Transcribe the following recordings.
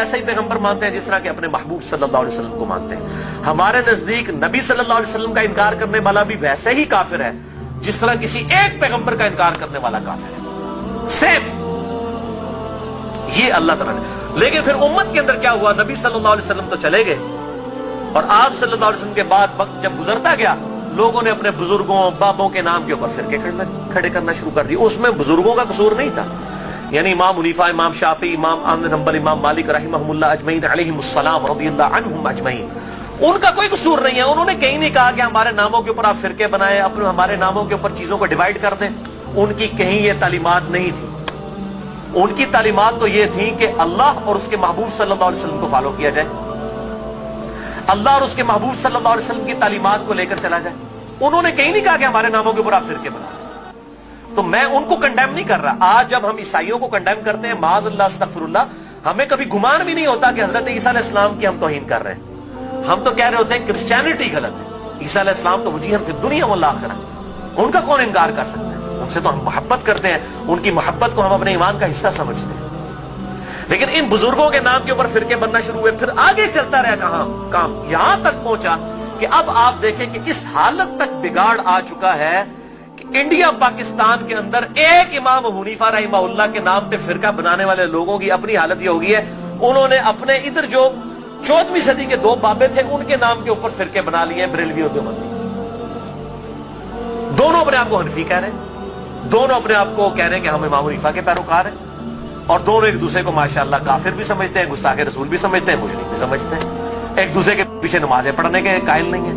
वैसा ही पैगंबर मानते हैं जिस तरह के अपने महबूब सल्लल्लाहु अलैहि वसल्लम को मानते हैं। हमारे नजदीक नबी सल्लल्लाहु अलैहि वसल्लम का इनकार करने वाला भी वैसे ही काफिर है जिस तरह किसी एक पैगंबर का इनकार करने वाला काफिर है, सेम। ये अल्लाह ताला ने। लेकिन फिर उम्मत के अंदर क्या हुआ, नबी सल्लल्लाहु अलैहि वसल्लम तो चले गए और आप सल्लल्लाहु अलैहि वसल्लम के बाद वक्त जब गुजरता गया, लोगों ने अपने बुजुर्गों बाबों के नाम के ऊपर फिरके खड़े करना शुरू कर दिए। उसमें बुजुर्गों का कसूर नहीं था, यानी इमाम हुनीफा, इमाम शाफी, इमाम अहमद हम्बल, इमाम मालिक रहमहुल्लाह अजमईन अलैहिमुस्सलाम रदियल्लाहु अन्हुम अजमईन, उनका कोई कसूर नहीं है। उन्होंने कहीं नहीं कहा कि हमारे नामों के ऊपर आप फिरके बनाए, अपने हमारे नामों के ऊपर चीजों को डिवाइड कर दें। उनकी कहीं ये तालीमात नहीं थी। उनकी तालीमात तो ये थी कि अल्लाह और उसके महबूब सल्लल्लाहु अलैहि वसल्लम को फॉलो किया जाए, अल्लाह और उसके महबूब सल्लल्लाहु अलैहि वसल्लम की तालीमात को लेकर चला जाए। उन्होंने कहीं नहीं कहा कि हमारे नामों के ऊपर आप फिरके बना। तो मैं उनको कंडेम नहीं कर रहा। आज जब हम ईसाइयों को कंडेम करते हैं, माज़अल्लाह अस्तगफिरुल्लाह, हमें कभी गुमान भी नहीं होता कि हजरत ईसा अलैहिस्सलाम की हम तौहीन कर रहे हैं। हम तो कह रहे होते हैं क्रिश्चियनिटी गलत है, ईसा अलैहिस्सलाम तो वजीहन फिद दुनिया वल आखिरह, उनका कौन इनकार कर सकता है? उनसे तो हम मोहब्बत करते हैं, उनकी मोहब्बत को हम अपने ईमान का हिस्सा समझते हैं। लेकिन इन बुजुर्गों के नाम के ऊपर फिरके बनना शुरू हुए, फिर आगे चलता रहा काम यहां तक पहुंचा कि अब आप देखें कि इस हालत तक बिगाड़ आ चुका है कि इंडिया पाकिस्तान के अंदर एक इमाम अबू हनीफा रहमहुल्लाह के नाम पे फिरका बनाने वाले लोगों की अपनी हालत ये हो गई है, उन्होंने अपने इधर जो 14वीं सदी के दो बाबे थे उनके नाम के ऊपर फिरके बना लिए हैं, बरेलवी और देवबंदी। दोनों अपने आप को हनफी कह रहे हैं, दोनों अपने आप को कह रहे हैं कि हम इमाम हनीफा के पैरोकार हैं, और दोनों एक दूसरे को माशाअल्लाह काफिर भी समझते हैं, गुस्ताखे रसूल भी समझते हैं, मुशरिक भी समझते हैं, एक दूसरे के पीछे नमाजें पढ़ने के कायल नहीं है।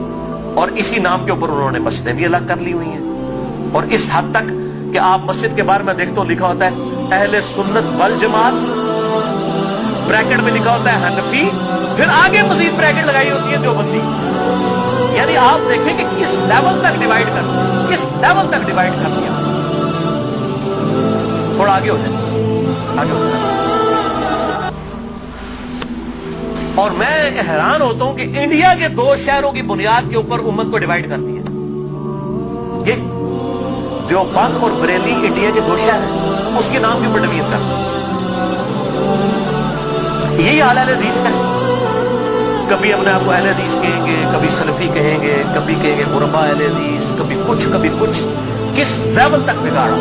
और इसी नाम के ऊपर उन्होंने मस्जिदें भी अलग कर ली हुई हैं, और इस हद तक कि आप मस्जिद के बारे में देखते हो लिखा होता है अहले सुन्नत वल जमात, ब्रैकेट में लिखा होता है हनफी, फिर आगे मजीद ब्रैकेट लगाई होती है देवबंदी। यानी आप देखें कि किस लेवल तक डिवाइड कर दिया, किस लेवल तक डिवाइड कर दिया। थोड़ा आगे हो जाए, आगे हो जाए। और मैं हैरान होता हूं कि इंडिया के दो शहरों की बुनियाद के ऊपर उम्मत को डिवाइड कर दिया। ये देवबंद और बरेली इंडिया के दो शहर हैं, उसके नाम के ऊपर डिवीजन कर दिया। यही हाल अहले हदीस का है। कभी अपने आप को अहले हदीस कहेंगे, कभी सलफी कहेंगे, कभी कहेंगे गुरबा अहले हदीस, कभी कुछ कभी कुछ। किस लेवल तक बिगाड़ा,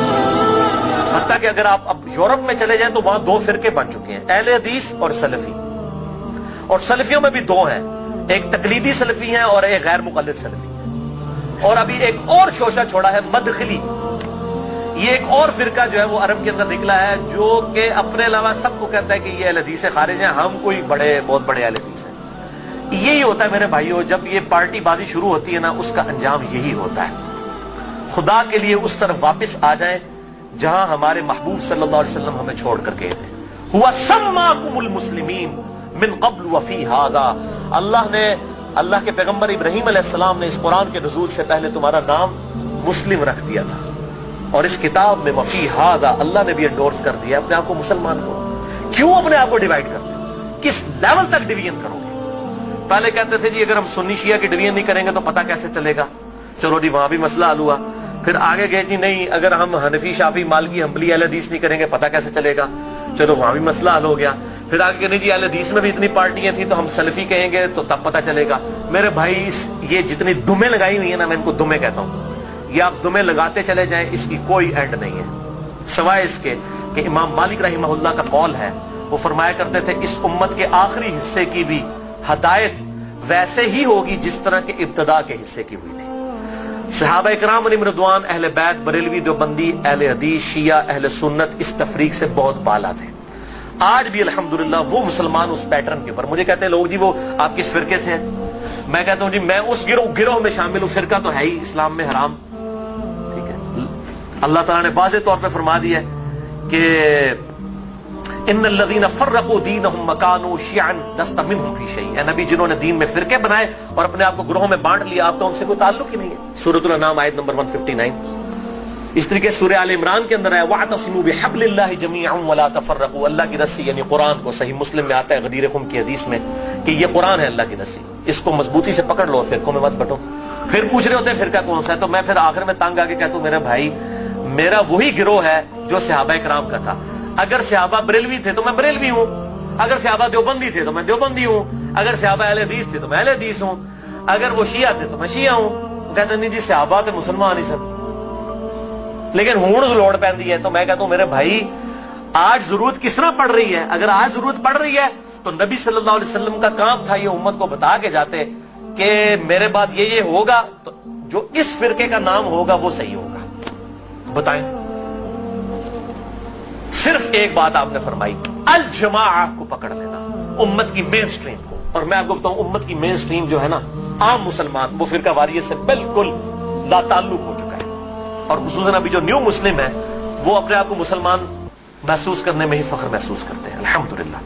हत्ता कि अगर आप अब यूरोप में चले जाएं तो वहां दो फिरके बन चुके हैं, अहले हदीस और सलफी। और सलफियों में भी दो हैं, एक तकलीदी सलफी है और एक गैर मुक़ल्लिद सलफी है। और अभी एक और शोशा छोड़ा है मदखली, ये एक और फिरका जो है वो अरब के अंदर निकला है, जो कि अपने अलावा सबको कहता है कि ये अहले हदीस से खारिज हैं, हम कोई बहुत बड़े अहले हदीस हैं। यही होता है मेरे भाइयों, जब ये पार्टी बाजी शुरू होती है ना, उसका अंजाम यही होता है। खुदा के लिए उस तरफ वापस आ जाए जहां हमारे महबूब सल्लल्लाहु अलैहि वसल्लम हमें छोड़ कर गए थे। हुआ सम्माकुमुल मुस्लिमीन मिन क़ब्ल व फ़ी हादा, अल्लाह ने, अल्लाह के पैगंबर इब्राहीम अलैहिस्सलाम ने इस कुरान के नज़ूल से पहले तुम्हारा नाम मुस्लिम रख दिया था, और इस किताब में वफ़ी हादा अल्लाह ने भी एंडोर्स कर दिया अपने आप को मुसलमान को। क्यों अपने आप को डिवाइड करते हो? किस लेवल तक डिवीजन करोगे? पहले कहते थे जी अगर हम सुन्नी शिया की डिवीजन नहीं करेंगे तो पता कैसे चलेगा, चलो जी वहां भी मसला हल हुआ। फिर आगे गए जी नहीं, अगर हम हनफी शाफी मालकी हंबली अहले हदीस नहीं करेंगे पता कैसे चलेगा, चलो वहां भी मसला हल हो गया। फिर आगे नहीं जी अहले हदीस में भी इतनी पार्टियां थी तो हम सलफी कहेंगे तो तब पता चलेगा। मेरे भाई ये जितनी दुमें लगाई हुई है ना, मैं इनको दुमें कहता हूं, ये आप दुमें लगाते चले जाएं, इसकी कोई एंड नहीं है, सिवाय इसके कि इमाम मालिक रहमहुल्लाह का कौल है, वो फरमाया करते थे इस उम्मत के आखिरी हिस्से की भी हदायत वैसे ही होगी जिस तरह के इब्तदा के हिस्से की हुई थी। सहाबा इकराम अलैहिम रिदवान, अहले बैत, बरेलवी, देवबंदी, अहले हदीस, शिया, अहले सुन्नत इस तफरीक से बहुत बाला थे। आज भी अल्हम्दुलिल्लाह वो मुसलमान उस पैटर्न के ऊपर, मुझे कहते हैं लोग जी वो आप किस फिरके से हैं, मैं कहता हूं जी मैं उस गिरोह में शामिल हूं, फिरका तो है ही इस्लाम में हराम। ठीक है, अल्लाह ताला ने वाज़ेह तौर पे फरमा दिया है कि इन्नल्लज़ीना फ़र्रक़ू दीनहुम मकानू शियअन लस्ता मिनहुम फ़ी शै'इन, ए नबी जिन्होंने दीन में फिरके बनाए और अपने आप को ग्रोह में बांट लिया, आप तो उनसे कोई ताल्लुक ही नहीं है। सूरतुल अनाम आयत नंबर 159। इस तरीके सूरह आल इमरान के अंदर है वअतसिमू बिहब्लिल्लाहि जमीअन वला तफर्रक़ू, अल्लाह की रस्सी यानी कुरान को, सही मुस्लिम में आता है गदीर खुम की हदीस में कि ये कुरान है अल्लाह की रस्सी, इसको मजबूती से पकड़ लो, फिरकों में मत बंटो। फिर पूछ रहे होते हैं फिरका कौन सा है, तो मैं फिर आखिर में तंग आके कहता हूं मेरे भाई मेरा वही गिरोह है जो सहाबा इकराम का था। अगर सहाबा बरेलवी थे तो मैं बरेलवी हूं, اگر صحابہ دیوبندی تھے تو میں دیوبندی ہوں, اگر صحابہ اہل حدیث تھے تو میں اہل حدیث ہوں, اگر وہ شیعہ تھے تو میں شیعہ ہوں. کہتے نہیں جی صحابہ تے مسلمان ہی سن, لیکن ہون لوڑ پیندی ہے. تو میں کہتا ہوں میرے بھائی آج ضرورت کس طرح پڑ رہی ہے؟ اگر آج ضرورت پڑ رہی ہے تو نبی صلی اللہ علیہ وسلم کا کام تھا یہ امت کو بتا کے جاتے کہ میرے بعد یہ ہوگا, تو جو اس فرقے کا نام ہوگا وہ صحیح ہوگا. بتائیں, صرف ایک بات آپ نے فرمائی, الجماعہ کو پکڑ لینا, امت کی مین سٹریم کو. اور میں آپ کو بتاؤں امت کی مین سٹریم جو ہے نا, عام مسلمان, وہ فرقہ واریت سے بالکل لا تعلق ہو چکا ہے. اور خصوصاً ابھی جو نیو مسلم ہے وہ اپنے آپ کو مسلمان محسوس کرنے میں ہی فخر محسوس کرتے ہیں, الحمدللہ.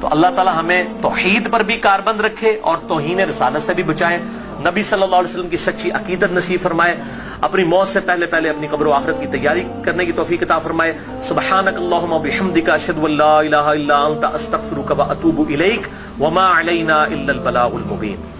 تو اللہ تعالی ہمیں توحید پر بھی کاربند رکھے اور توہین رسالت سے بھی بچائے, نبی صلی اللہ علیہ وسلم کی سچی عقیدت نصیب فرمائے, اپنی موت سے پہلے اپنی قبر و آخرت کی تیاری کرنے کی توفیق عطا فرمائے. سبحانک اللہم و بحمدک, اشہد ان لا الہ الا انت, استغفرک و اتوب الیک, وما علینا الا البلاغ المبین.